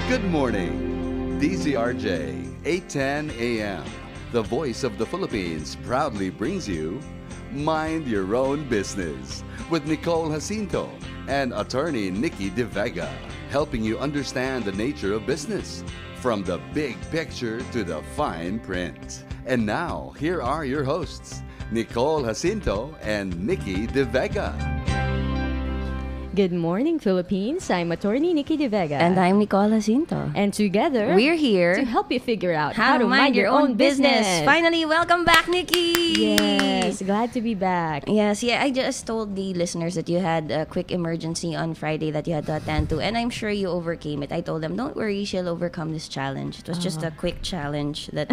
Good morning. DZRJ, 8:10 a.m. The voice of the Philippines proudly brings you Mind Your Own Business with Nicole Jacinto and Atty.Nikki de Vega, helping you understand the nature of business from the big picture to the fine print. And now, here are your hosts, Nicole Jacinto and Nikki de Vega. Good morning, Philippines. I'm Atty.Nikki de Vega. And I'm Nicole Jacinto. And together, we're here to help you figure out how to mind your own business. Finally, welcome back, Nikki! Yes, glad to be back. Yes, I just told the listeners that you had a quick emergency on Friday that you had to attend to, and I'm sure you overcame it. I told them, don't worry, she'll overcome this challenge. It was just a quick challenge that,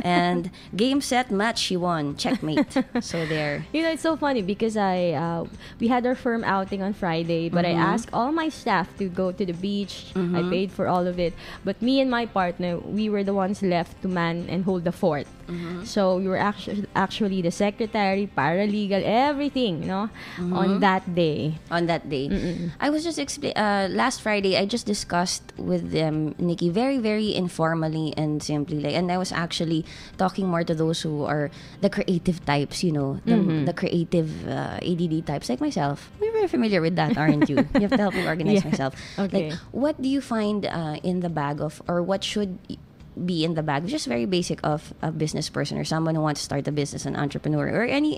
and game, set, match, she won. Checkmate. So there. You know, it's so funny because we had our firm outing on Friday, but I asked all my staff to go to the beach. I paid for all of it. But me and my partner, we were the ones left to man and hold the fort. So we were actually the secretary, paralegal, everything, on that day. I was just last Friday, I just discussed with them, Nikki, very, very informally and simply. And I was actually talking more to those who are the creative types, the creative ADD types like myself. We're very familiar with that, aren't you? You have to help me organize myself. Okay. Like, what do you find in the bag of, or what should be in the bag, just very basic of a business person or someone who wants to start a business, an entrepreneur, or any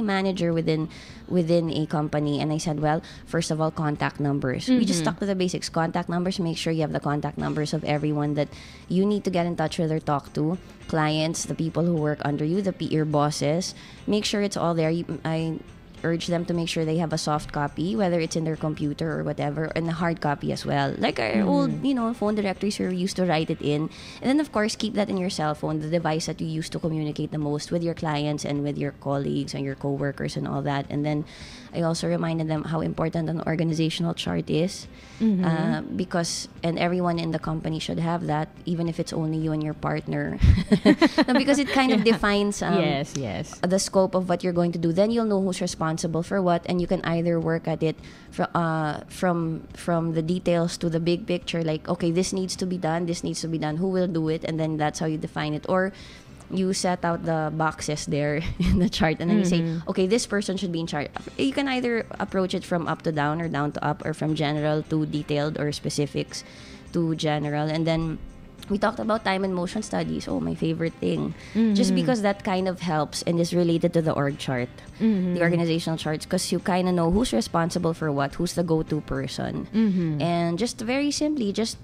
manager within a company? And I said, well, first of all, contact numbers. We just stuck to the basics. Contact numbers. Make sure you have the contact numbers of everyone that you need to get in touch with or talk to. Clients, the people who work under you, your bosses. Make sure it's all there. I urge them to make sure they have a soft copy, whether it's in their computer or whatever, and a hard copy as well. Like our old, phone directories where we used to write it in. And then, of course, keep that in your cell phone, the device that you use to communicate the most with your clients and with your colleagues and your coworkers and all that. And then I also reminded them how important an organizational chart is, because everyone in the company should have that, even if it's only you and your partner, because it kind of defines the scope of what you're going to do. Then you'll know who's responsible for what, and you can either work at it from the details to the big picture. Like, okay, this needs to be done. Who will do it? And then that's how you define it. Or you set out the boxes there in the chart, and then you say, okay, this person should be in charge. You can either approach it from up to down or down to up, or from general to detailed, or specifics to general. And then we talked about time and motion studies. Oh, my favorite thing. Just because that kind of helps and is related to the org chart, the organizational charts, because you kind of know who's responsible for what, who's the go-to person. And just very simply, just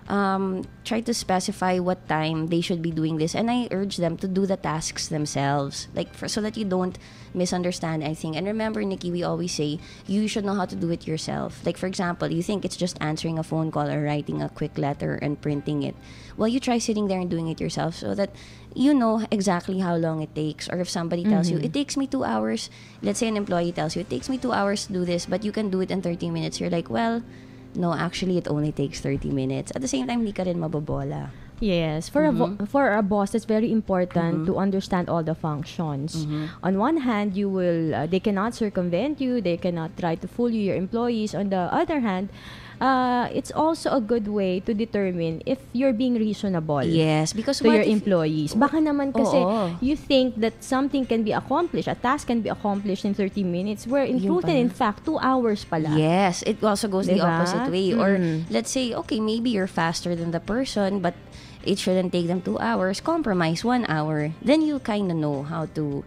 try to specify what time they should be doing this. And I urge them to do the tasks themselves, so that you don't misunderstand anything. And remember, Nikki, we always say you should know how to do it yourself. Like, for example, you think it's just answering a phone call or writing a quick letter and printing it. Well, you try sitting there and doing it yourself, so that you know exactly how long it takes. Or if somebody tells you, it takes me 2 hours, let's say an employee tells you, it takes me 2 hours to do this, but you can do it in 30 minutes. You're like, well, no, actually, it only takes 30 minutes. At the same time, hindi ka rin mabobola. Yes, for a boss, it's very important to understand all the functions. On one hand, they cannot circumvent you, they cannot try to fool you, your employees. On the other hand, it's also a good way to determine if you're being reasonable. Yes, because to your employees. Baka naman kasi you think that something can be accomplished, a task can be accomplished in 30 minutes, where in truth and in fact, 2 hours pala. Yes, it also goes the opposite way. Or let's say, okay, maybe you're faster than the person, but it shouldn't take them 2 hours. Compromise 1 hour. Then you kind of know how to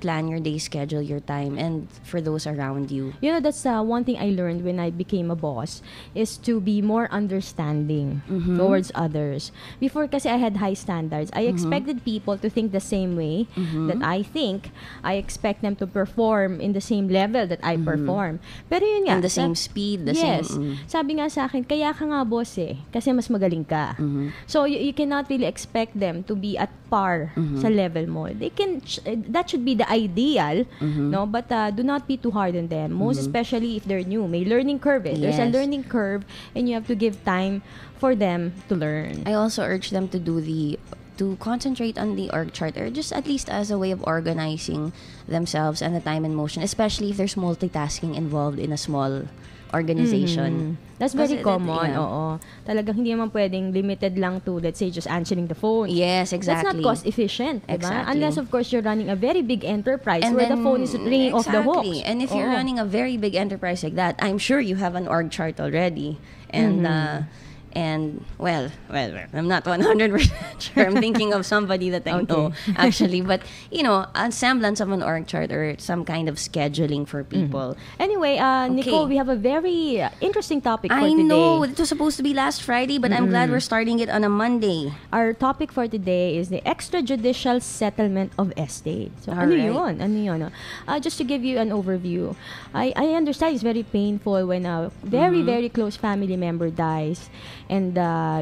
plan your day, schedule your time, and for those around you. You know, that's one thing I learned when I became a boss, is to be more understanding towards others. Before, kasi I had high standards. I expected people to think the same way that I think. I expect them to perform in the same level that I perform. Pero yun nga. And the same speed. Sabi nga sa akin, kaya ka nga boss kasi mas magaling ka. So you cannot really expect them to be at par sa level mo. They can that should be the ideal, no? But do not be too hard on them. Most especially if they're new. May learning curve. There's a learning curve, and you have to give time for them to learn. I also urge them to to concentrate on the org chart, or just at least as a way of organizing themselves and the time and motion, especially if there's multitasking involved in a small organization. That's very Kasi common. yeah. Oo. Talagang hindi naman pwedeng limited lang to, let's say, just answering the phone. Yes, exactly. That's not cost efficient, diba? Exactly. Unless, of course, you're running a very big enterprise And where then, the phone is ringing off the hooks. Exactly. And if you're running a very big enterprise like that, I'm sure you have an org chart already. And well, I'm not 100% sure. I'm thinking of somebody that I know, actually. But, you know, a semblance of an org chart or some kind of scheduling for people. Anyway, Nicole, we have a very interesting topic for I today. know. It was supposed to be last Friday, but I'm glad we're starting it on a Monday. Our topic for today is the extrajudicial settlement of estate. So, All ano right. yun? Ano yun? Just to give you an overview, I understand it's very painful when a very, very close family member dies, and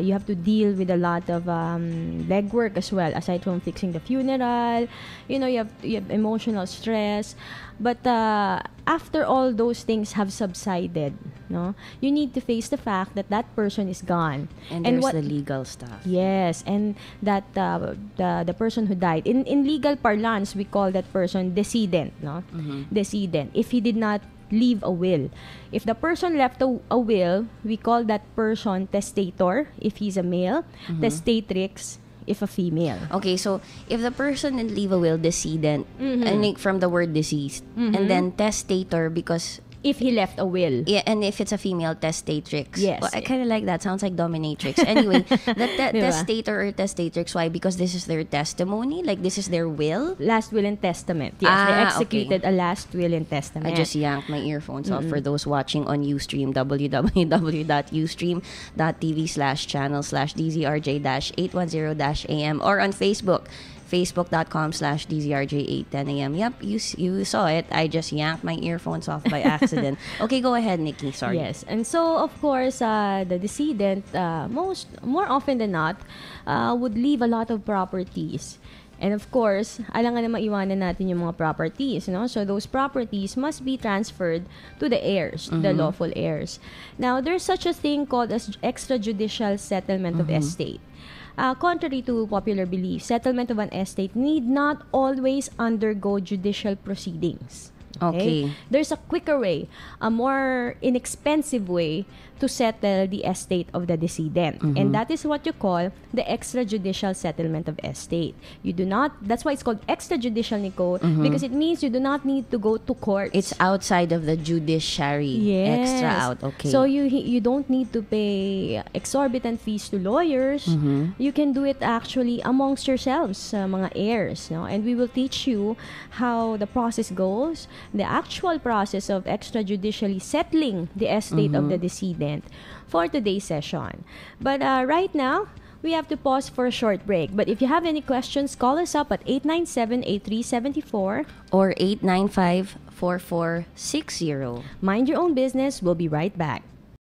you have to deal with a lot of legwork as well, aside from fixing the funeral. You know, you have emotional stress. But after all those things have subsided, no, you need to face the fact that that person is gone. And there's the legal stuff. Yes, and that the person who died, in legal parlance, we call that person decedent, no? Decedent. If he did not leave a will. If the person left a will, we call that person testator if he's a male, testatrix if a female. Okay, so if the person didn't leave a will, decedent, and like from the word deceased, and then testator because if he left a will. Yeah, and if it's a female, testatrix. Yes. Well, I kind of like that. Sounds like dominatrix. Anyway, that testator or testatrix, why? Because this is their testimony? Like, this is their will? Last will and testament. Yes, they executed a last will and testament. I just yanked my earphones off for those watching on Ustream, www.ustream.tv/channel/DZRJ-810-AM, or on Facebook, facebook.com/DZRJ810AM. Yep, you saw it. I just yanked my earphones off by accident. Okay, go ahead, Nikki. Sorry. Yes, and so of course, the decedent, more often than not, would leave a lot of properties. And of course, alangan na maiwanan natin yung mga properties, no? So those properties must be transferred to the heirs, the lawful heirs. Now, there's such a thing called as extrajudicial settlement of estate. Contrary to popular belief, settlement of an estate need not always undergo judicial proceedings. Okay. There's a quicker way, a more inexpensive way to settle the estate of the decedent. And that is what you call the extrajudicial settlement of estate. You do not, that's why it's called extrajudicial, Nicole, because it means you do not need to go to court. It's outside of the judiciary. Yes. Extra out. Okay. So you don't need to pay exorbitant fees to lawyers. You can do it actually amongst yourselves, mga heirs, no? And we will teach you how the process goes, the actual process of extrajudicially settling the estate of the decedent for today's session. But right now, we have to pause for a short break. But if you have any questions, call us up at 897-8374 or 895-4460. Mind your own business. We'll be right back.